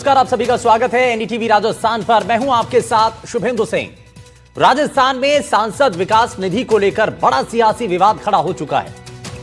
नमस्कार, आप सभी का स्वागत है एनडीटीवी राजस्थान पर। मैं हूं आपके साथ शुभेंदु सिंह। राजस्थान में सांसद विकास निधि को लेकर बड़ा सियासी विवाद खड़ा हो चुका है।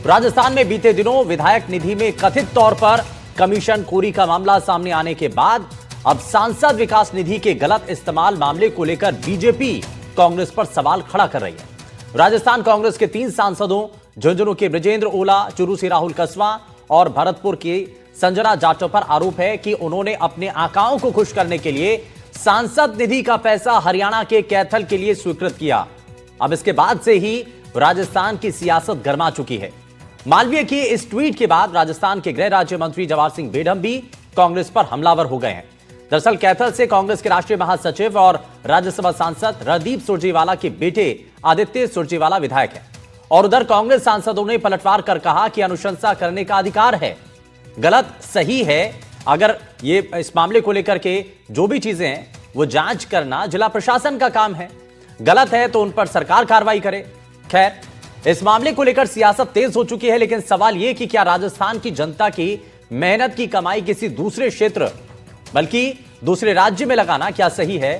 राजस्थान में बीते दिनों विधायक निधि में कथित तौर पर कमीशन खोरी का मामला सामने आने के बाद अब सांसद विकास निधि के गलत इस्तेमाल मामले को लेकर बीजेपी कांग्रेस पर सवाल खड़ा कर रही है। राजस्थान कांग्रेस के 3 सांसदों झुंझुनू के बृजेंद्र ओला, चुरू से राहुल कसवा और भरतपुर की संजना जाटव पर आरोप है कि उन्होंने अपने आकाओं को खुश करने के लिए सांसद निधि का पैसा हरियाणा के कैथल के लिए स्वीकृत किया। अब इसके बाद से ही राजस्थान की सियासत गर्मा चुकी है। मालवीय की इस ट्वीट के बाद राजस्थान के गृह राज्य मंत्री जवाहर सिंह बेढम भी कांग्रेस पर हमलावर हो गए हैं। दरअसल कैथल से कांग्रेस के राष्ट्रीय महासचिव और राज्यसभा सांसद रणदीप सुरजेवाला के बेटे आदित्य सुरजेवाला विधायक है और उधर कांग्रेस सांसदों ने पलटवार कर कहा कि अनुशंसा करने का अधिकार है। गलत सही है, अगर ये इस मामले को लेकर के जो भी चीजें हैं वो जांच करना जिला प्रशासन का काम है। गलत है तो उन पर सरकार कार्रवाई करे। खैर, इस मामले को लेकर सियासत तेज हो चुकी है, लेकिन सवाल यह कि क्या राजस्थान की जनता की मेहनत की कमाई किसी दूसरे क्षेत्र बल्कि दूसरे राज्य में लगाना क्या सही है?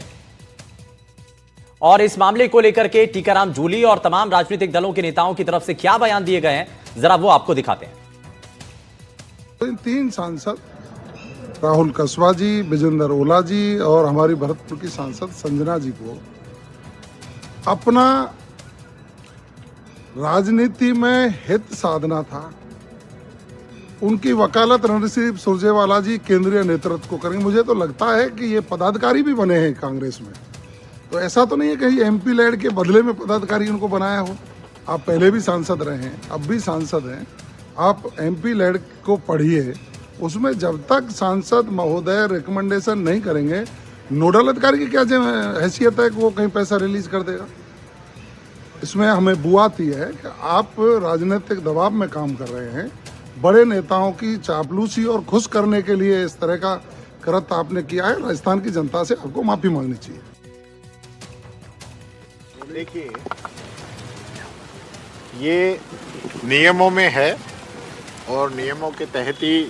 और इस मामले को लेकर के टीकाराम जूली और तमाम राजनीतिक दलों के नेताओं की तरफ से क्या बयान दिए गए हैं, जरा वो आपको दिखाते हैं। 3 सांसद राहुल कसवा जी, बृजेंद्र ओला जी और हमारी भरतपुर की सांसद संजना जी को अपना राजनीति में हित साधना था। उनकी वकालत रणदीप सुरजेवाला जी केंद्रीय नेतृत्व को करेंगे। मुझे तो लगता है कि ये पदाधिकारी भी बने हैं कांग्रेस में, तो ऐसा तो नहीं है कहीं एमपी लैड के बदले में पदाधिकारी उनको बनाया हो। आप पहले भी सांसद रहे हैं, अब भी सांसद हैं। आप एमपी लैड को पढ़िए, उसमें जब तक सांसद महोदय रिकमेंडेशन नहीं करेंगे, नोडल अधिकारी की क्या हैसियत है कि वो कहीं पैसा रिलीज कर देगा। इसमें हमें बुआती है कि आप राजनीतिक दबाव में काम कर रहे हैं। बड़े नेताओं की चापलूसी और खुश करने के लिए इस तरह का कृत्य आपने किया है। राजस्थान की जनता से आपको माफी मांगनी चाहिए। देखिए, ये नियमों में है और नियमों के तहत ही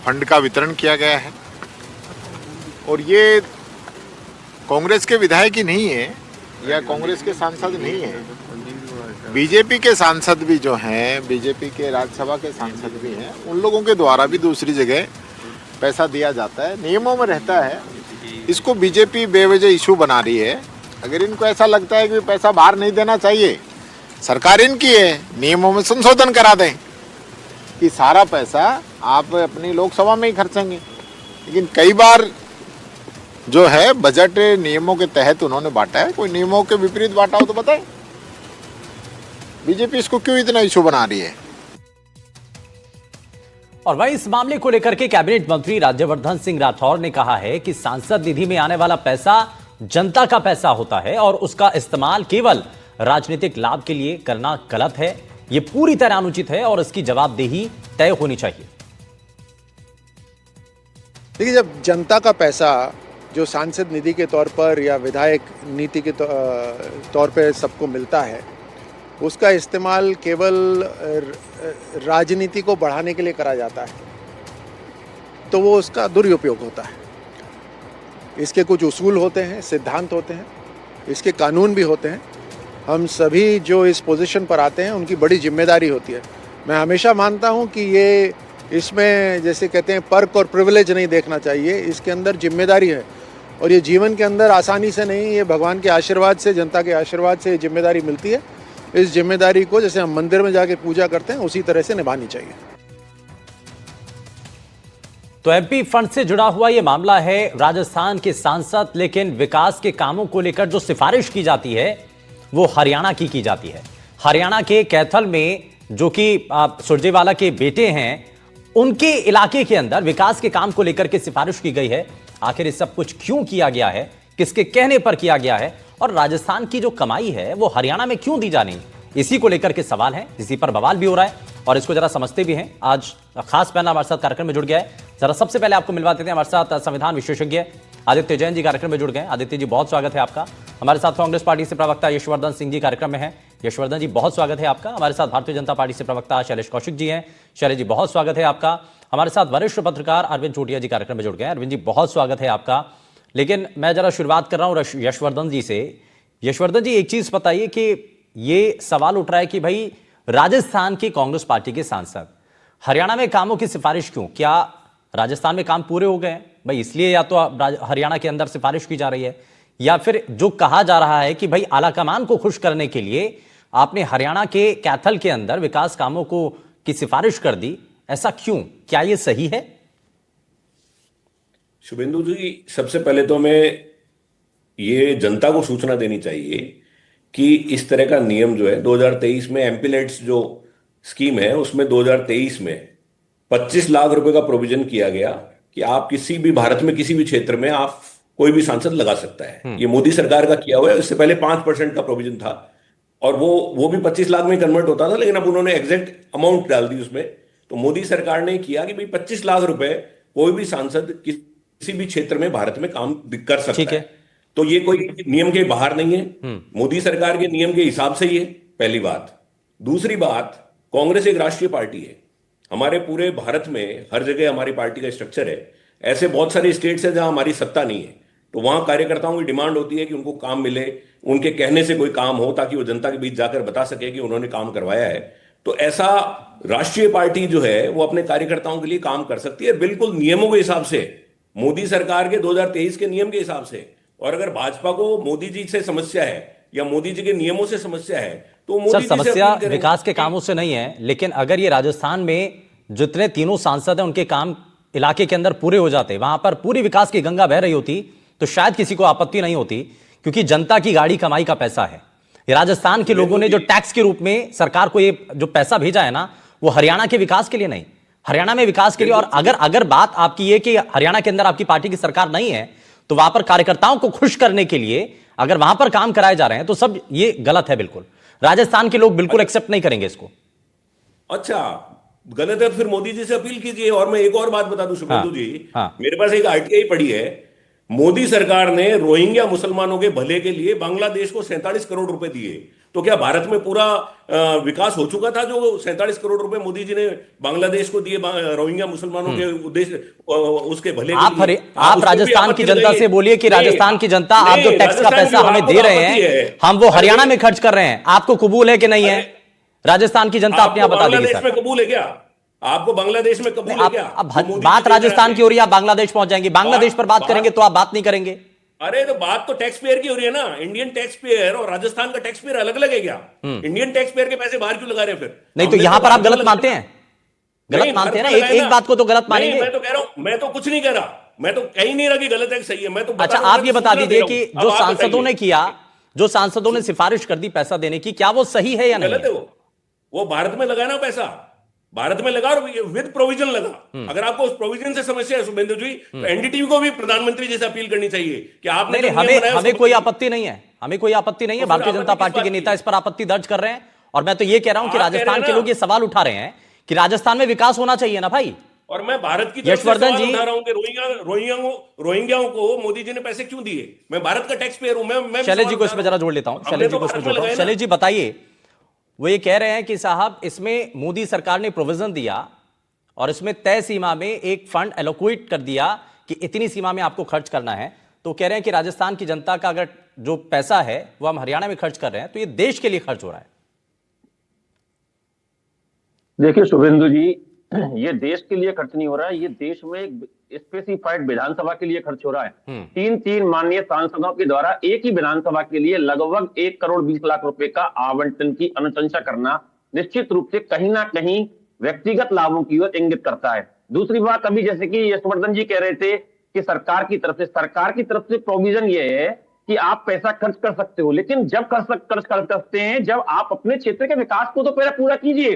फंड का वितरण किया गया है और ये कांग्रेस के विधायक ही नहीं है या कांग्रेस के सांसद नहीं है, बीजेपी के सांसद भी जो हैं, बीजेपी के राज्यसभा के सांसद भी हैं, उन लोगों के द्वारा भी दूसरी जगह पैसा दिया जाता है। नियमों में रहता है। इसको बीजेपी बेवजह इशू बना रही है। अगर इनको ऐसा लगता है कि पैसा बाहर नहीं देना चाहिए, सरकार इनकी है, नियमों में संशोधन करा दें कि सारा पैसा आप अपनी लोकसभा में ही खर्चेंगे। लेकिन कई बार जो है बजट नियमों के तहत उन्होंने बांटा है, कोई नियमों के विपरीत बांटा हो तो बताएं। बीजेपी इसको क्यों इतना इशू बना रही है? और वहीं इस मामले को लेकर के कैबिनेट मंत्री राज्यवर्धन सिंह राठौर ने कहा है कि सांसद निधि में आने वाला पैसा जनता का पैसा होता है और उसका इस्तेमाल केवल राजनीतिक लाभ के लिए करना गलत है। यह पूरी तरह अनुचित है और इसकी जवाबदेही तय होनी चाहिए। देखिए, जब जनता का पैसा जो सांसद निधि के तौर पर या विधायक नीति के तौर पर सबको मिलता है, उसका इस्तेमाल केवल राजनीति को बढ़ाने के लिए करा जाता है, तो वो उसका दुरुपयोग होता है। इसके कुछ उसूल होते हैं, सिद्धांत होते हैं, इसके कानून भी होते हैं। हम सभी जो इस पोजीशन पर आते हैं उनकी बड़ी जिम्मेदारी होती है। मैं हमेशा मानता हूं कि ये इसमें जैसे कहते हैं पर्क और प्रिविलेज नहीं देखना चाहिए, इसके अंदर जिम्मेदारी है और ये जीवन के अंदर आसानी से नहीं, ये भगवान के आशीर्वाद से, जनता के आशीर्वाद से ये जिम्मेदारी मिलती है। इस जिम्मेदारी को जैसे हम मंदिर में जाके पूजा करते हैं उसी तरह से निभानी चाहिए। तो एमपी फंड से जुड़ा हुआ यह मामला है। राजस्थान के सांसद, लेकिन विकास के कामों को लेकर जो सिफारिश की जाती है वो हरियाणा की जाती है। हरियाणा के कैथल में जो कि सुरजेवाला के बेटे हैं, उनके इलाके के अंदर विकास के काम को लेकर के सिफारिश की गई है। आखिर इस सब कुछ क्यों किया गया है, किसके कहने पर किया गया है और राजस्थान की जो कमाई है वो हरियाणा में क्यों दी जानी, इसी को लेकर के सवाल है, इसी पर बवाल भी हो रहा है और इसको जरा समझते भी हैं। आज खास पैनल हमारे साथ कार्यक्रम में जुड़ गया है। जरा सबसे पहले आपको मिलवा देते हैं हमारे साथ संविधान विशेषज्ञ आदित्य जैन जी कार्यक्रम में जुड़ गए। आदित्य जी, बहुत स्वागत है आपका। हमारे साथ कांग्रेस पार्टी से प्रवक्ता यशवर्धन सिंह जी कार्यक्रम में हैं। यशवर्धन जी बहुत स्वागत है आपका। हमारे साथ भारतीय जनता पार्टी से प्रवक्ता शैलेश कौशिक जी हैं। शैलेश जी बहुत स्वागत है आपका। हमारे साथ वरिष्ठ पत्रकार अरविंद चोटिया जी कार्यक्रम में जुड़ गए हैं। अरविंद जी बहुत स्वागत है आपका। लेकिन मैं जरा शुरुआत कर रहा हूं यशवर्धन जी से। यशवर्धन जी एक चीज बताइए कि ये सवाल उठ रहा है कि भाई राजस्थान की कांग्रेस पार्टी के सांसद हरियाणा में कामों की सिफारिश क्यों? क्या राजस्थान में काम पूरे हो गए भाई इसलिए या तो हरियाणा के अंदर सिफारिश की जा रही है, या फिर जो कहा जा रहा है कि भाई आलाकमान को खुश करने के लिए आपने हरियाणा के कैथल के अंदर विकास कामों को की सिफारिश कर दी, ऐसा क्यों? क्या यह सही है? शुभेंदु जी, सबसे पहले तो मैं ये जनता को सूचना देनी चाहिए कि इस तरह का नियम जो है 2023 में एमपीलेट्स जो स्कीम है उसमें 2023 में 25 लाख रुपए का प्रोविजन किया गया कि आप किसी भी भारत में किसी भी क्षेत्र में आप कोई भी सांसद लगा सकता है। ये मोदी सरकार का किया हुआ है। इससे पहले 5% का प्रोविजन था और वो भी 25 लाख में कन्वर्ट होता था, लेकिन अब उन्होंने एग्जैक्ट अमाउंट डाल दी उसमें। तो मोदी सरकार ने किया कि भाई 25 लाख रुपए कोई भी सांसद किसी भी क्षेत्र में भारत में काम कर सकता है। तो ये कोई नियम के बाहर नहीं है, मोदी सरकार के नियम के हिसाब से ही है, पहली बात। दूसरी बात, कांग्रेस एक राष्ट्रीय पार्टी है। हमारे पूरे भारत में हर जगह हमारी पार्टी का स्ट्रक्चर है। ऐसे बहुत सारे स्टेट्स हैं जहां हमारी सत्ता नहीं है, तो वहां कार्यकर्ताओं की डिमांड होती है कि उनको काम मिले, उनके कहने से कोई काम हो, ताकि वो जनता के बीच जाकर बता सके कि उन्होंने काम करवाया है। तो ऐसा राष्ट्रीय पार्टी जो है वो अपने कार्यकर्ताओं के लिए काम कर सकती है, बिल्कुल नियमों के हिसाब से, मोदी सरकार के 2023 के नियम के हिसाब से। और अगर भाजपा को मोदी जी से समस्या है या मोदी जी के नियमों से समस्या है तो मोदी जी से समस्या विकास के कामों से नहीं है, लेकिन अगर ये राजस्थान में जितने तीनों सांसद हैं उनके काम इलाके के अंदर पूरे हो जाते, वहां पर पूरी विकास की गंगा बह रही होती, तो शायद किसी को आपत्ति नहीं होती, क्योंकि जनता की गाड़ी कमाई का पैसा है। राजस्थान के लोगों ने जो टैक्स के रूप में सरकार को ये जो पैसा भेजा है ना, वो हरियाणा के विकास के लिए नहीं, हरियाणा में विकास के लिए। और अगर बात आपकी ये कि हरियाणा के अंदर आपकी पार्टी की सरकार नहीं है, तो वहां पर कार्यकर्ताओं को खुश करने के लिए अगर वहां पर काम कराए जा रहे हैं तो सब ये गलत है। बिल्कुल राजस्थान के लोग बिल्कुल एक्सेप्ट नहीं करेंगे इसको। अच्छा, गलत है तो फिर मोदी जी से अपील कीजिए। और मैं एक और बात बता दूं शुभेंदु जी, मेरे पास एक आरटीआई पड़ी है। मोदी सरकार ने रोहिंग्या मुसलमानों के भले के लिए बांग्लादेश को 47 करोड़ रुपए दिए। तो क्या भारत में पूरा विकास हो चुका था जो 47 करोड़ रुपए मोदी जी ने बांग्लादेश को दिए रोहिंग्या मुसलमानों के उद्देश्य उसके भले के लिए? आप राजस्थान की जनता से बोलिए कि राजस्थान की जनता, आप जो टैक्स का पैसा हमें दे रहे हैं हम वो हरियाणा में खर्च कर रहे हैं, आपको कबूल है कि नहीं है? राजस्थान की जनता अपने आप बता देगी। बांग्लादेश में कबूल है क्या? आपको बांग्लादेश में कबूल है क्या? अब बात राजस्थान की हो रही है, आप बांग्लादेश पहुंच जाएंगे। बांग्लादेश पर बात करेंगे तो आप बात नहीं करेंगे। अरे तो बात तो टैक्स पेयर की हो रही है ना। इंडियन टैक्स पेयर और राजस्थान का टैक्स पेयर अलग अलग है क्या? इंडियन टैक्स पेयर के पैसे बाहर क्यों लगा रहे हैं फिर? नहीं तो यहां पर आप गलत मानते हैं, गलत मानते हैं ना। एक बात को तो गलत मानेंगे। मैं तो कह रहा हूं, मैं तो कुछ नहीं कह रहा, मैं तो कहीं नहीं रहा कि गलत है कि सही है। मैं तो अच्छा, आप ये बता दीजिए कि जो सांसदों ने किया, जो सांसदों ने सिफारिश कर दी पैसा देने की, क्या वो सही है या नहीं? गलत है वो भारत में लगाना पैसा, भारत में लगा विद प्रोविजन लगा। अगर आपको उस प्रोविजन से समस्या है शुभेंदु जी, तो एनडीटीवी को भी प्रधानमंत्री जी से अपील करनी चाहिए कि आपने हमें कोई आपत्ति नहीं है, हमें कोई आपत्ति नहीं है। भारतीय जनता पार्टी के नेता इस पर आपत्ति दर्ज कर रहे हैं। और मैं तो ये कह रहा हूं कि राजस्थान के लोग ये सवाल उठा रहे हैं कि राजस्थान में विकास होना चाहिए ना भाई। और मैं भारत की यशवर्धन जी उठा रहा हूं कि रोहिंग्याओं को मोदी जी ने पैसे क्यों दिए? मैं भारत का टैक्स पेयर हूं। मैं शैलेश जी को इसमें जरा जोड़ लेता हूं। शैलेश जी को इसमें जोड़ लेता हूं। शैलेश जी बताइए, वो ये कह रहे हैं कि साहब इसमें मोदी सरकार ने प्रोविजन दिया और इसमें तय सीमा में एक फंड एलोकेट कर दिया कि इतनी सीमा में आपको खर्च करना है। तो कह रहे हैं कि राजस्थान की जनता का अगर जो पैसा है वो हम हरियाणा में खर्च कर रहे हैं तो ये देश के लिए खर्च हो रहा है। देखिए शुभेंदु जी, ये देश के लिए खर्च नहीं हो रहा है, ये देश में स्पेसिफाइड विधानसभा के लिए खर्च हो रहा है। तीन माननीय सांसदों के द्वारा एक ही विधानसभा के लिए लगभग 1 करोड़ 20 लाख रुपए का आवंटन की अनुशंसा करना निश्चित रूप से कहीं ना कहीं व्यक्तिगत लाभों की ओर इंगित करता है। दूसरी बात, अभी जैसे कि यशवर्धन जी कह रहे थे कि सरकार की तरफ से प्रोविजन ये है कि आप पैसा खर्च कर सकते हो, लेकिन जब खर्च कर सकते हैं जब आप अपने क्षेत्र के विकास को तो पहले पूरा कीजिए।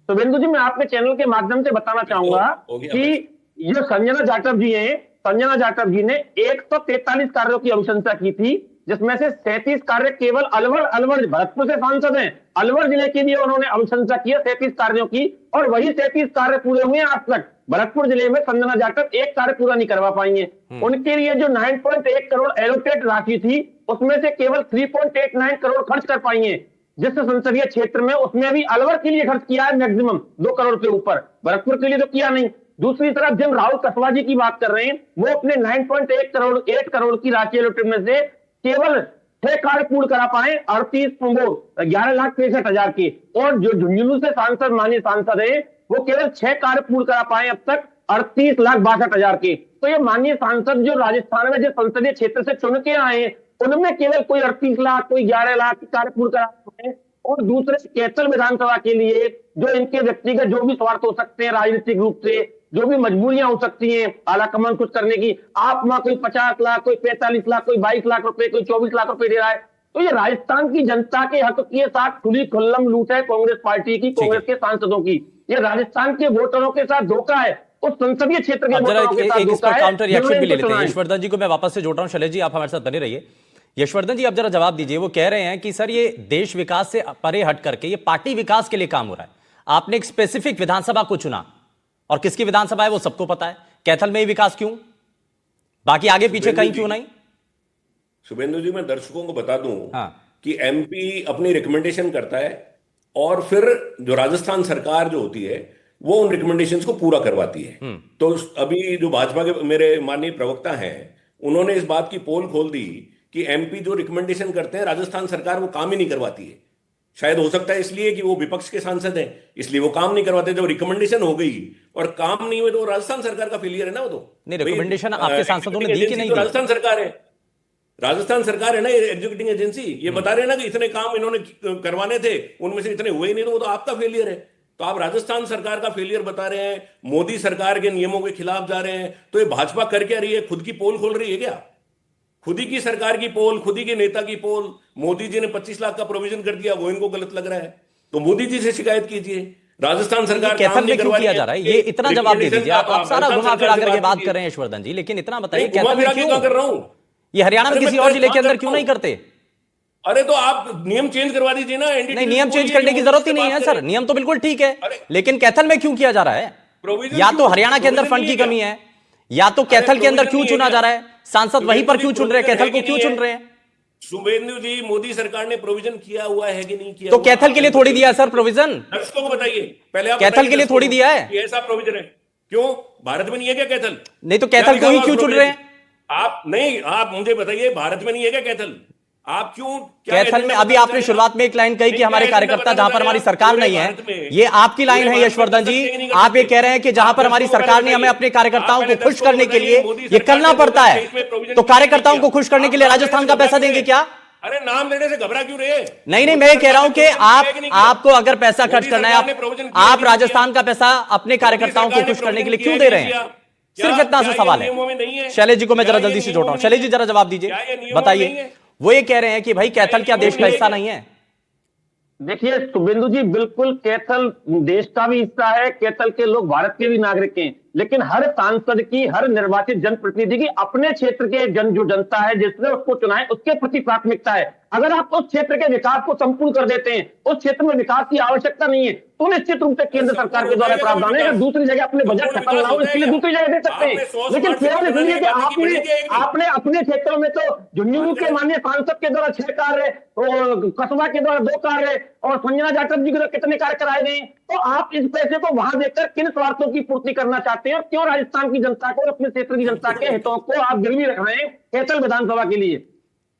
तो बिंदु जी, मैं आपके चैनल के माध्यम से बताना चाहूंगा कि जो संजना जाटव जी हैं, संजना जाटव जी ने 143 कार्यों की अनुशंसा की थी, जिसमें से 37 कार्य केवल अलवर भरतपुर से सांसद हैं, अलवर जिले के लिए उन्होंने अनुशंसा की है 37 कार्यों की, और वही 37 कार्य पूरे हुए आज तक। भरतपुर जिले में संजना जाटव एक कार्य पूरा नहीं करवा पाई है। उनके लिए जो 9.1 करोड़ एलोकेट राशि थी उसमें से केवल 3.89 करोड़ खर्च कर पाई है। जिस संसदीय क्षेत्र में, उसमें भी अलवर के लिए खर्च किया है मैक्सिमम 2 करोड़ के ऊपर, भरतपुर के लिए तो किया नहीं। दूसरी तरफ जिन राहुल कसवा जी की बात कर रहे हैं, वो अपने 8 करोड़ की राशि एलोकेट में से केवल 6 कार्ड पूर्ण करा पाए 11,63,000 के, और जो झुंझुनू से सांसद, माननीय सांसद है, वो केवल 6 कार्ड पूर्ण करा पाए अब तक 38,62,000 के। तो ये माननीय सांसद जो राजस्थान में जिस संसदीय क्षेत्र से चुन के आए हैं, उनमें केवल कोई 38 लाख, कोई 11 लाख कार्य पूर्ण करा पाए। और दूसरे कैथल विधानसभा के लिए जो इनके व्यक्तिगत जो भी स्वार्थ हो सकते हैं, राजनीतिक रूप से जो भी मजबूरियां हो सकती हैं आलाकमान कुछ करने की, आप वहां कोई 50 लाख, कोई 45 लाख, कोई 22 लाख रुपए, कोई 24 लाख रुपए दे रहा है। तो ये राजस्थान की जनता के हक के साथ खुली खुल्लम लूट है कांग्रेस पार्टी की, कांग्रेस के सांसदों की। ये राजस्थान के वोटरों के साथ धोखा है, उस संसदीय क्षेत्र के वोटरों के साथ धोखा है। काउंटर रिएक्शन भी ले लेते हैं। यशवर्धन जी को मैं वापस से जोड़ रहा हूं। शैलेश जी, आप हमारे साथ बने रहिए। यशवर्धन जी, आप जरा जवाब दीजिए। वो कह रहे हैं कि सर ये देश विकास से परे हट करके ये पार्टी विकास के लिए काम हो रहा है। आपने एक स्पेसिफिक विधानसभा को चुना, और किसकी विधानसभा है वो सबको पता है। कैथल में ही विकास क्यों, बाकी आगे पीछे कहीं क्यों नहीं? शुभेंदु जी, मैं दर्शकों को बता दूं हाँ। कि एमपी अपनी रिकमेंडेशन करता है और फिर जो राजस्थान सरकार जो होती है वो उन रिकमेंडेशंस को पूरा करवाती है। तो अभी जो भाजपा के मेरे माननीय प्रवक्ता हैं, उन्होंने इस बात की पोल खोल दी कि एमपी जो रिकमेंडेशन करते हैं राजस्थान सरकार वो काम ही नहीं करवाती है। शायद हो सकता है इसलिए कि वो विपक्ष के सांसद हैं, इसलिए वो काम नहीं करवाते। जब रिकमेंडेशन हो गई और काम नहीं हुए तो राजस्थान सरकार का फेलियर है ना। वो तो नहीं, रिकमेंडेशन आपके सांसदों ने दी कि नहीं? राजस्थान सरकार है, राजस्थान सरकार है ना एग्जीक्यूटिंग एजेंसी। ये बता रहे हैं ना कि इतने काम इन्होंने करवाने थे, उनमें से इतने हुए ही नहीं, तो वो तो आपका फेलियर है। तो आप राजस्थान सरकार का फेलियर बता रहे हैं, मोदी सरकार के नियमों के खिलाफ जा रहे हैं। तो ये भाजपा कर क्या रही है? खुद की पोल खोल रही है क्या? खुद ही की सरकार की पोल, खुद ही के नेता की पोल। मोदी जी ने 25 लाख का प्रोविजन कर दिया, वो इनको गलत लग रहा है, तो मोदी जी से शिकायत कीजिए। राजस्थान सरकार कैथल में क्यों किया जा रहा है? ये इतना जवाब दे दीजिए। आप सारा घुमा फिरा करके बात कर रहे हैं यशवर्धन जी, लेकिन इतना बताइए कैथल में क्यों कर रहा हूं? ये हरियाणा में किसी और जिले के अंदर क्यों नहीं करते? अरे तो आप नियम चेंज करवा दीजिए ना। नहीं, नियम चेंज करने की जरूरत ही नहीं है सर, नियम तो बिल्कुल ठीक है, लेकिन कैथल में क्यों किया जा रहा है? या तो हरियाणा के अंदर फंड की कमी है, या तो कैथल के अंदर क्यों चुना जा रहा है? सांसद वहीं पर क्यों चुन रहे हैं? कैथल को क्यों चुन रहे हैं? शुभेंदु जी, मोदी सरकार ने प्रोविजन किया हुआ है कि नहीं किया? तो कैथल के लिए थोड़ी दिया है सर प्रोविजन? दर्शकों को बताइए पहले। आप कैथल के लिए थोड़ी दिया है? ऐसा प्रोविजन है क्यों? भारत में नहीं है क्या कैथल? नहीं तो कैथल को ही क्यों चुन रहे हैं? आप नहीं, आप मुझे बताइए, भारत में नहीं है क्या कैथल? आप क्यों कैथल में? अभी आपने शुरुआत में एक लाइन कही कि हमारे कार्यकर्ता जहां पर हमारी सरकार नहीं है, ये आपकी लाइन है यशवर्धन जी। आप ये कह रहे हैं कि जहां पर हमारी सरकार नहीं, हमें अपने कार्यकर्ताओं को खुश करने के लिए ये करना पड़ता है, तो कार्यकर्ताओं को खुश करने के लिए राजस्थान का पैसा देंगे क्या? अरे नाम लेने से घबरा क्यों रहे? नहीं, मैं कह रहा हूं कि आपको अगर पैसा खर्च करना है, आप राजस्थान का पैसा अपने कार्यकर्ताओं को खुश करने के लिए क्यों दे रहे हैं? सिर्फ इतना सा सवाल है। शैलेश जी को मैं जरा जल्दी से जोड़ रहा हूं। शैलेश जी जरा जवाब दीजिए, बताइए। वो ये कह रहे हैं कि भाई कैथल क्या देश का हिस्सा नहीं है? देखिए शुभेंदु जी, बिल्कुल कैथल देश का भी हिस्सा है, कैथल के लोग भारत के भी नागरिक हैं, लेकिन हर सांसद की, हर निर्वाचित जनप्रतिनिधि की अपने क्षेत्र के जो जनता है जिसने उसको चुना है, उसके प्रति प्राथमिकता है। अगर आप उस क्षेत्र के विकास को संपूर्ण कर देते हैं, उस क्षेत्र में विकास की आवश्यकता नहीं है, तो निश्चित रूप से केंद्र सरकार के द्वारा प्रावधान है। अगर दूसरी जगह अपने बजट खत्म ना हो, इसके लिए दूसरी जगह दे सकते हैं, लेकिन केवल इसलिए कि आपने अपने क्षेत्रों में तो झुंझुनू के माननीय सांसद के द्वारा 6 कार्य, कसबा के द्वारा 2 कार्य, और संजना जाटव जी के द्वारा कितने कार्य कराए गए, तो आप इस पैसे को वहां देकर किन स्वार्थों की पूर्ति करना चाहते हैं, और क्यों राजस्थान की जनता को और अपने क्षेत्र की जनता के हितों को आप गिरवी रख रहे हैं कैथल विधानसभा के लिए?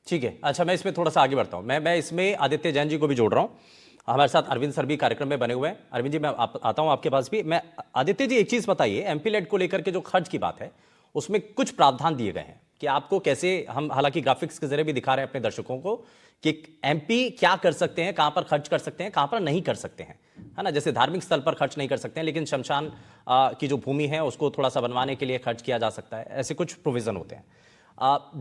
ठीक है, अच्छा मैं इसमें थोड़ा सा आगे बढ़ता हूं। मैं इसमें आदित्य जैन जी को भी जोड़ रहा हूं। हमारे साथ अरविंद सर भी कार्यक्रम में बने हुए हैं। अरविंद जी, मैं आता हूं आपके पास भी। मैं आदित्य जी, एक चीज बताइए, एमपी लेड को लेकर के जो खर्च की बात है, उसमें कुछ प्रावधान दिए गए हैं कि आपको कैसे, हम हालांकि ग्राफिक्स के जरिए भी दिखा रहे हैं अपने दर्शकों को कि एमपी क्या कर सकते हैं, कहां पर खर्च कर सकते हैं, कहां पर नहीं कर सकते हैं, है ना। जैसे धार्मिक स्थल पर खर्च नहीं कर सकते हैं, लेकिन शमशान की जो भूमि है उसको थोड़ा सा बनवाने के लिए खर्च किया जा सकता है। ऐसे कुछ प्रोविजन होते हैं।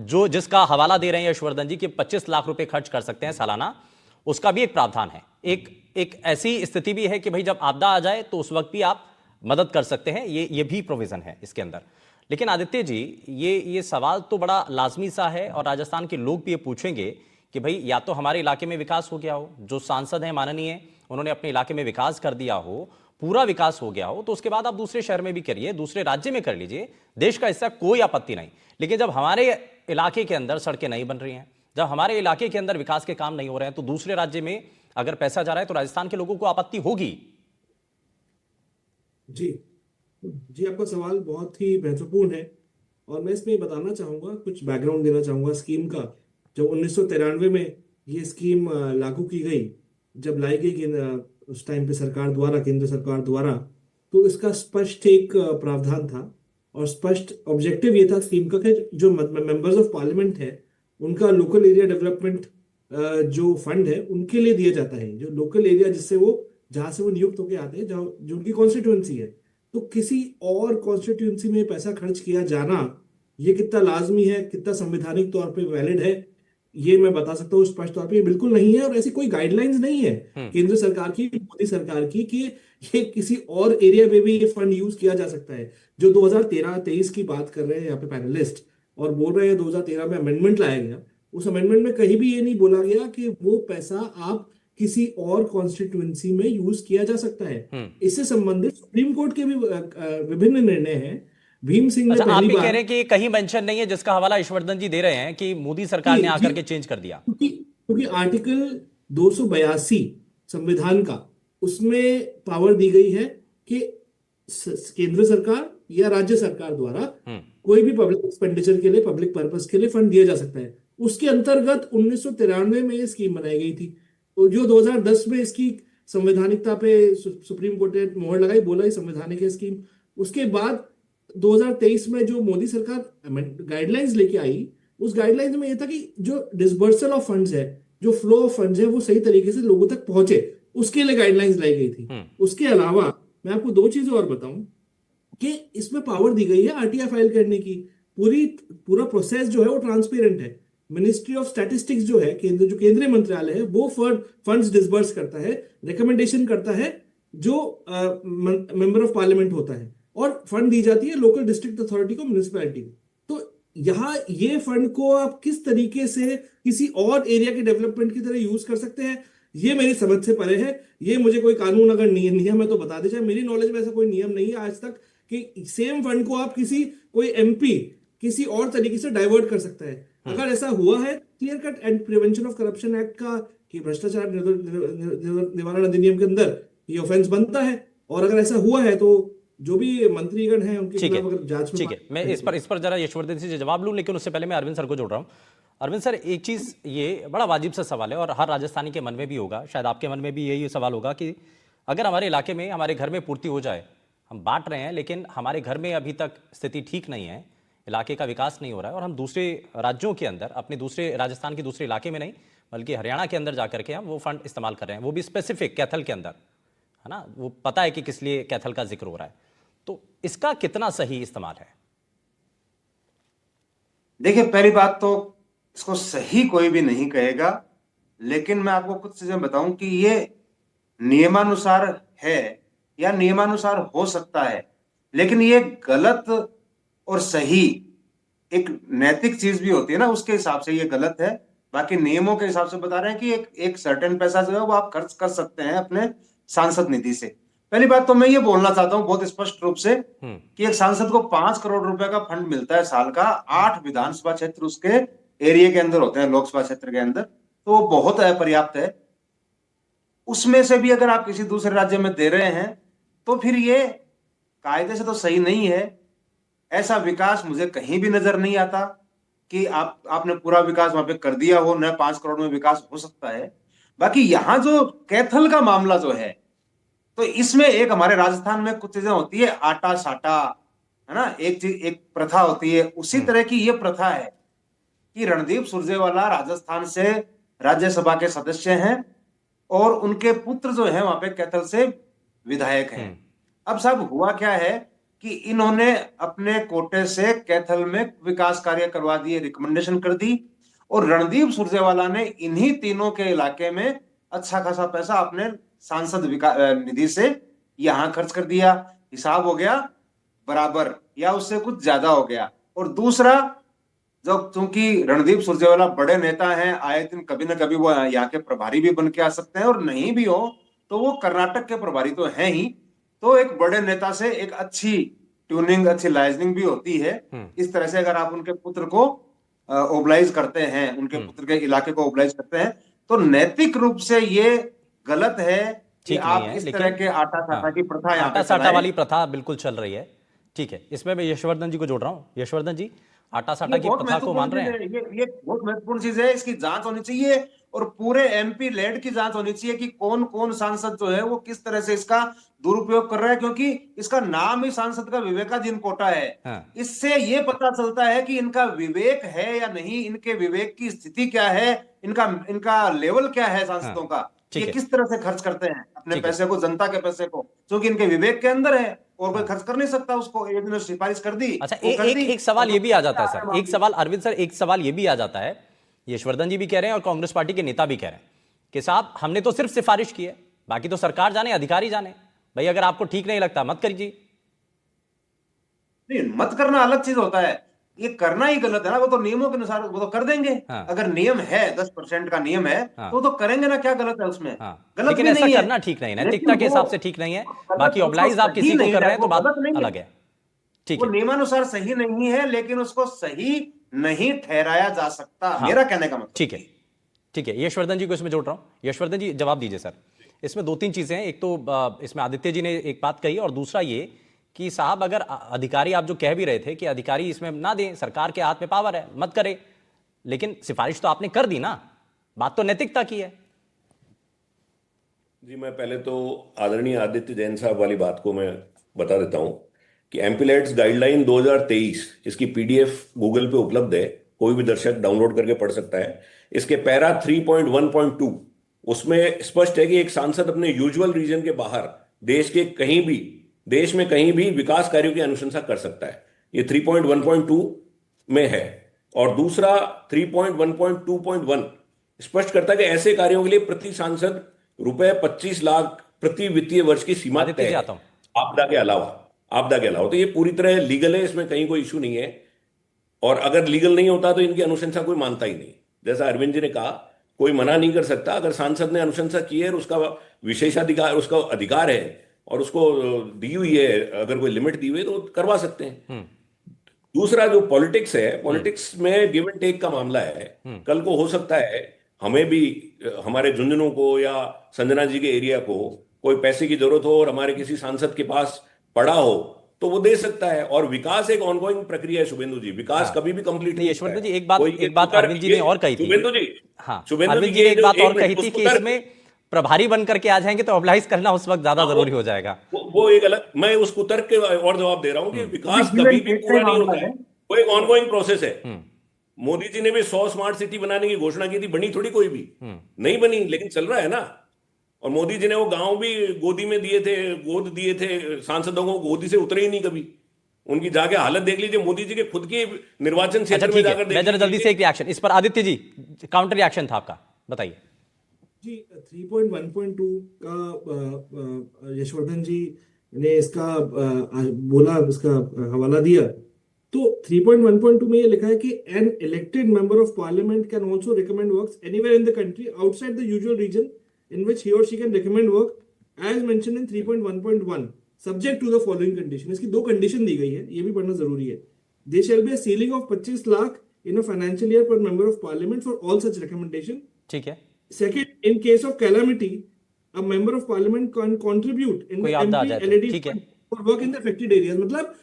जो जिसका हवाला दे रहे हैं यशवर्धन जी कि 25 लाख रुपए खर्च कर सकते हैं सालाना, उसका भी एक प्रावधान है। एक ऐसी स्थिति भी है कि भाई जब आपदा आ जाए तो उस वक्त भी आप मदद कर सकते हैं, ये भी प्रोविजन है इसके अंदर। लेकिन आदित्य जी, ये सवाल तो बड़ा लाजमी सा है, और राजस्थान के लोग भी ये पूछेंगे कि भाई या तो हमारे इलाके में विकास हो गया हो, जो सांसद हैं माननीय, उन्होंने अपने इलाके में विकास कर दिया हो, पूरा विकास हो गया हो, तो उसके बाद आप दूसरे शहर में भी करिए, दूसरे राज्य में कर लीजिए, देश का हिस्सा, कोई आपत्ति नहीं। लेकिन जब हमारे इलाके के अंदर सड़कें नहीं बन रही हैं, जब हमारे इलाके के अंदर विकास के काम नहीं हो रहे हैं, तो दूसरे राज्य में अगर पैसा जा रहा है तो राजस्थान के लोगों को आपत्ति होगी। जी जी, आपका सवाल बहुत ही महत्वपूर्ण है और मैं इसमें बताना चाहूंगा, कुछ बैकग्राउंड देना चाहूंगा स्कीम का। जब 1993 में ये स्कीम लागू की गई, जब लाई गई उस टाइम पे सरकार द्वारा, केंद्र सरकार द्वारा, तो इसका स्पष्ट एक प्रावधान था और स्पष्ट ऑब्जेक्टिव ये था स्कीम का कि जो मेंबर्स ऑफ पार्लियामेंट है उनका लोकल एरिया डेवलपमेंट जो फंड है उनके लिए दिया जाता है। जो लोकल एरिया जिससे वो, जहां से वो नियुक्त होकर आते हैं, जहाँ जो उनकी कॉन्स्टिट्यूएंसी है, तो किसी और कॉन्स्टिट्यूएंसी में पैसा खर्च किया जाना ये कितना लाजमी है, कितना संवैधानिक तौर पे वैलिड है, ये मैं बता सकता हूँ स्पष्ट तौर पे ये बिल्कुल नहीं है। और ऐसी कोई गाइडलाइंस नहीं है केंद्र सरकार की, मोदी सरकार की, कि ये किसी और एरिया में भी ये फंड यूज किया जा सकता है। जो 2013-23 की बात कर रहे हैं यहाँ पे पैनलिस्ट और बोल रहे हैं 2013 में अमेंडमेंट लाया गया, उस अमेंडमेंट में कहीं भी ये नहीं बोला गया कि वो पैसा आप किसी और कॉन्स्टिट्यूएंसी में यूज किया जा सकता है। इससे संबंधित सुप्रीम कोर्ट के भी विभिन्न निर्णय हैं। भीम सिंह ने अच्छा, आप पहली भी बार, कह रहे हैं कि कहीं मेंशन नहीं है, जिसका हवाला ईश्वरदन जी दे रहे हैं कि मोदी सरकार ने आकर के चेंज कर दिया। क्योंकि आर्टिकल 282 संविधान का, उसमें पावर दी गई है कि केंद्र सरकार या राज्य सरकार द्वारा कोई भी पब्लिक एक्सपेंडिचर के लिए, पब्लिक पर्पस के लिए फंड दिया जा सकता है। उसके अंतर्गत 1993 में ये स्कीम बनाई गई थी, तो जो 2010 में इसकी संवैधानिकता पे सुप्रीम कोर्ट ने मोहर लगाई, बोला ये संवैधानिक है स्कीम। उसके बाद 2023 में जो मोदी सरकार गाइडलाइंस लेके आई, उस गाइडलाइंस में यह था कि जो डिसबर्सल ऑफ फंड्स है, जो फ्लो ऑफ फंड्स है, वो सही तरीके से लोगों तक पहुंचे, उसके लिए गाइडलाइंस लाई गई थी। उसके अलावा मैं आपको दो चीजें और बताऊं कि इसमें पावर दी गई है आरटीआई फाइल करने की। पूरा प्रोसेस जो है वो ट्रांसपेरेंट है। मिनिस्ट्री ऑफ स्टैटिस्टिक्स जो है, जो केंद्रीय मंत्रालय है, वो फंड्स डिसबर्स करता है, रिकमेंडेशन करता है जो मेंबर ऑफ पार्लियामेंट होता है, और फंड दी जाती है लोकल डिस्ट्रिक्ट अथॉरिटी को, म्युनिसिपैलिटी को। तो यहाँ ये फंड को आप किस तरीके से किसी और एरिया के डेवलपमेंट की तरह यूज कर सकते हैं, ये मेरी समझ से परे है। ये मुझे कोई कानून अगर नियम है तो बता दीजिए। मेरी नॉलेज में ऐसा कोई नियम नहीं है आज तक कि सेम फंड को आप कोई एमपी किसी और तरीके से डाइवर्ट कर सकता है। अगर ऐसा हुआ है, clear cut and prevention of corruption act का, कि भ्रष्टाचार निवारण अधिनियम के अंदर ये ऑफेंस बनता है, और अगर ऐसा हुआ है तो जो भी मंत्रीगण हैं उनके खिलाफ अगर जांच में, ठीक है, मैं इस पर जरा यशवर्धन से जवाब लूं, लेकिन उससे पहले मैं अरविंद सर को जोड़ रहा हूं। अरविंद सर, एक चीज, ये बड़ा वाजिब सा सवाल है और हर राजस्थानी के मन में भी होगा, शायद आपके मन में भी यही सवाल होगा कि अगर हमारे इलाके में, हमारे घर में पूर्ति हो जाए, हम बांट रहे हैं लेकिन हमारे घर में अभी तक स्थिति ठीक नहीं है, इलाके का विकास नहीं हो रहा है, और हम दूसरे राज्यों के अंदर, अपने दूसरे राजस्थान के दूसरे इलाके में नहीं बल्कि हरियाणा के अंदर जाकर के हम वो फंड इस्तेमाल कर रहे हैं, वो भी स्पेसिफिक कैथल के अंदर, है ना, वो पता है कि किस लिए कैथल का जिक्र हो रहा है, तो इसका कितना सही इस्तेमाल है? देखिए, पहली बात तो इसको सही कोई भी नहीं कहेगा, लेकिन मैं आपको कुछ चीजें बताऊं कि ये नियमानुसार है या नियमानुसार हो सकता है, लेकिन ये गलत और सही एक नैतिक चीज भी होती है ना, उसके हिसाब से ये गलत है। बाकी नियमों के हिसाब से बता रहे हैं कि एक सर्टेन पैसा जो है वो आप खर्च कर सकते हैं अपने सांसद निधि से। पहली बात तो मैं ये बोलना चाहता हूं बहुत स्पष्ट रूप से कि एक सांसद को 5 करोड़ रुपए का फंड मिलता है साल का, 8 विधानसभा क्षेत्र उसके एरिया के अंदर होते हैं, लोकसभा क्षेत्र के अंदर, तो वो बहुत पर्याप्त है। उसमें से भी अगर आप किसी दूसरे राज्य में दे रहे हैं तो फिर ये कायदे से तो सही नहीं है। ऐसा विकास मुझे कहीं भी नजर नहीं आता कि आपने पूरा विकास वहां पे कर दिया हो, न 5 करोड़ में विकास हो सकता है। बाकी यहां जो कैथल का मामला जो है, तो इसमें एक हमारे राजस्थान में कुछ चीजें होती है, आटा साटा, है ना, एक प्रथा होती है, उसी तरह की ये प्रथा है कि रणदीप सुरजेवाला राजस्थान से राज्यसभा के सदस्य हैं और उनके पुत्र जो है वहां पे कैथल से विधायक हैं। अब साहब हुआ क्या है कि इन्होंने अपने कोटे से कैथल में विकास कार्य करवा दिए, रिकमेंडेशन कर दी, और रणदीप सुरजेवाला ने इन्हीं तीनों के इलाके में अच्छा खासा पैसा अपने सांसद निधि से यहां खर्च कर दिया। हिसाब हो गया बराबर या उससे कुछ ज्यादा हो गया। और दूसरा, जब चूंकि रणदीप सुरजेवाला बड़े नेता हैं, आए दिन कभी ना कभी वो यहाँ के प्रभारी भी बन के आ सकते हैं, और नहीं भी हो तो वो कर्नाटक के प्रभारी तो हैं ही, तो एक बड़े नेता से एक अच्छी ट्यूनिंग, अच्छी लाइजनिंग भी होती है। इस तरह से अगर आप उनके पुत्र को ओबलाइज करते हैं, उनके पुत्र के इलाके को ओबलाइज करते हैं, तो नैतिक रूप से ये गलत है कि ठीक नहीं आप है, इस लेकिन तरह के आटा साटा की प्रथा यहाँ आटा पे साटा चलाएं। वाली प्रथा बिल्कुल चल रही है। ठीक है, इसमें मैं यशवर्धन जी को जोड़ रहा हूं। यशवर्धन जी, आटा साटा ये की बहुत प्रथा को मान महत्वपूर्ण रहे चीज हैं? है, ये बहुत महत्वपूर्ण चीज है, इसकी जांच होनी चाहिए और पूरे एमपी लेड की जांच होनी चाहिए कि कौन कौन सांसद जो है वो किस तरह से इसका दुरुपयोग कर रहा है, क्योंकि इसका नाम ही सांसद का विवेकाधीन कोटा है। हाँ। इससे ये पता चलता है कि इनका विवेक है या नहीं, इनके विवेक की स्थिति क्या है, इनका इनका लेवल क्या है सांसदों हाँ, का, ठीक ये है। किस तरह से खर्च करते हैं अपने ठीक है। पैसे को, जनता के पैसे को, क्योंकि इनके विवेक के अंदर है और कोई हाँ। खर्च कर नहीं सकता उसको। एक दिन सिफारिश कर दी, अच्छा, वो कर दी। एक सवाल ये भी आ जाता है और सर, जो एक सवाल अरविंद सर, एक सवाल ये भी आ जाता है, यशवर्धन जी भी कह रहे हैं और कांग्रेस पार्टी के नेता भी कह रहे हैं कि साहब हमने तो सिर्फ सिफारिश की है, बाकी तो सरकार जाने, अधिकारी जाने। भाई अगर आपको ठीक नहीं लगता मत करिए। नहीं, मत करना अलग चीज होता है, ये करना ही गलत है ना। वो तो नियमों के अनुसार वो तो कर देंगे। हाँ। अगर नियम है 10% का नियम है हाँ। तो करेंगे ना, क्या गलत है उसमें? हाँ, गलत लेकिन भी ऐसा नहीं है, करना ठीक नहीं है, लेकिन नैतिकता के वो हिसाब से ठीक नहीं है। गलत, बाकी उसको ऑब्लाइज आप किसी सही को नहीं कर रहे हैं तो वो बात गलत नहीं अलग है। ठीक वो है। नियमानुसार सही नहीं है, लेकिन उसको सही नहीं ठहराया जा सकता, हाँ। मेरा कहने का मतलब। ठीक है, ठीक है। यशवर्धन जी को इसमें जोड़ रहा हूं। यशवर्धन जी जवाब दीजिए सर। इसमें दो तीन चीजें हैं, एक तो इसमें आदित्य जी ने एक बात कही और दूसरा ये कि साहब अगर अधिकारी, आप जो कह भी रहे थे कि अधिकारी इसमें ना दें, सरकार के हाथ में पावर है, मत करे, लेकिन सिफारिश तो आपने कर दी ना, बात तो नैतिकता की है। जी, मैं पहले तो आदरणीय आदित्य जैन साहब वाली बात को मैं बता देता हूं कि एमपीलेट्स गाइडलाइन 2023, इसकी पीडीएफ गूगल पे उपलब्ध है, कोई भी दर्शक डाउनलोड करके पढ़ सकता है। इसके पैरा 3.1.2 उसमें स्पष्ट है कि एक सांसद अपने यूजुअल रीजन के बाहर देश के कहीं भी, देश में कहीं भी विकास कार्यों की अनुशंसा कर सकता है। ये 3.1.2 में है। और दूसरा 3.1.2.1 स्पष्ट करता है कि ऐसे कार्यों के लिए प्रति सांसद रुपए 25 लाख प्रति वित्तीय वर्ष की सीमा आदित्य तय जी है, आता हूं। आपदा के अलावा। तो ये पूरी तरह लीगल है, इसमें कहीं कोई इशू नहीं है। और अगर लीगल नहीं होता तो इनकी अनुशंसा कोई मानता ही नहीं। जैसा अरविंद जी ने कहा, कोई मना नहीं कर सकता। अगर सांसद ने अनुशंसा की है और उसका विशेषाधिकार, उसका अधिकार है और उसको दी हुई है, अगर कोई लिमिट दी हुई है तो करवा सकते हैं। दूसरा जो पॉलिटिक्स है, पॉलिटिक्स में गिव एंड टेक का मामला है। कल को हो सकता है हमें भी, हमारे झुंझुनू को या संजना जी के एरिया को कोई पैसे की जरूरत हो और हमारे किसी सांसद के पास पड़ा हो तो वो दे सकता है। और विकास एक ऑनगोइंग प्रक्रिया है शुभेंदु जी, विकास कभी भी कंप्लीट नहीं। यशवर्धन जी एक बात अरविंद जी ने और कही थी। शुभेंदु जी, हाँ, शुभेंदु अरविंद जी ने एक बात और कही थी कि इसमें प्रभारी बन करके आ जाएंगे तो ऑब्लाइज करना उस वक्त ज्यादा जरूरी हो जाएगा। वो एक अलग, मैं उस कुतर्क के और जवाब दे रहा हूं कि विकास कभी भी पूरा नहीं होता है, वो एक ऑनगोइंग प्रोसेस है। मोदी जी ने भी 100 स्मार्ट सिटी बनाने की घोषणा की थी, बनी थोड़ी कोई भी नहीं बनी, लेकिन चल रहा है ना। और मोदी जी ने वो गांव भी गोदी में दिए थे, गोद दिए थे सांसदों को, गोदी से उतरे ही नहीं कभी। उनकी जाके हालत देख लीजिए, मोदी जी के खुद के निर्वाचन क्षेत्र में जाकर मैं जरा जल्दी से एक रिएक्शन इस पर, आदित्य जी काउंटर रिएक्शन था आपका, बताइए जी। 3.1.2 का यशवर्धन जी ने इसका बोला, इसका हवाला दिया। तो 3.1.2 में ये लिखा है कि an elected member of parliament can also recommend works anywhere in the country outside the usual region in which he or she can recommend work as mentioned in 3.1.1 subject to the following condition. इसकी दो condition दी गई है, ये भी पढ़ना जरूरी है। There shall be a ceiling of 25 lakh in a financial year per member of parliament for all such recommendation. ठीक है। Second, in case of calamity, a member of parliament can contribute in the MP LED fund for work in the affected areas. मतलब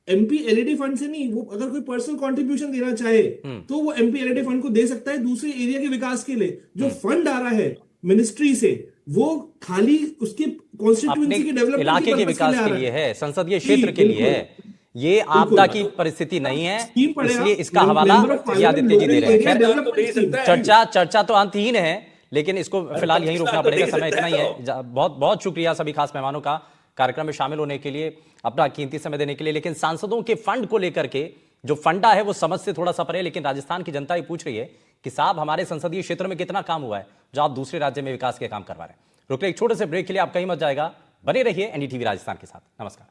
MP LED fund से नहीं, वो अगर कोई personal contribution देना चाहे तो वो MP LED फंड को दे सकता है दूसरे एरिया के विकास के लिए। जो फंड आ रहा है मिनिस्ट्री से, वो खाली उसके कॉन्स्टिट्यूएंसी के डेवलपमेंट, इलाके के विकास के लिए है, संसदीय क्षेत्र के लिए है। ये आपदा की परिस्थिति नहीं है, इसलिए इसका हवाला आदित्य जी दे रहे हैं। चर्चा तो अंतहीन है, लेकिन इसको फिलहाल यहीं रोकना पड़ेगा, समय इतना ही है। बहुत बहुत शुक्रिया सभी खास मेहमानों का कार्यक्रम में शामिल होने के लिए, अपना कीमती समय देने के लिए। लेकिन सांसदों के फंड को लेकर के जो फंडा है वो समझ से थोड़ा सा परे, लेकिन राजस्थान की जनता ये पूछ रही है कि साहब हमारे संसदीय क्षेत्र में कितना काम हुआ है जो आप दूसरे राज्य में विकास के काम करवा रहे हैं। रुक एक छोटे से ब्रेक के लिए, आप कहीं मत जाएगा, बने रहिए एनडीटीवी राजस्थान के साथ। नमस्कार।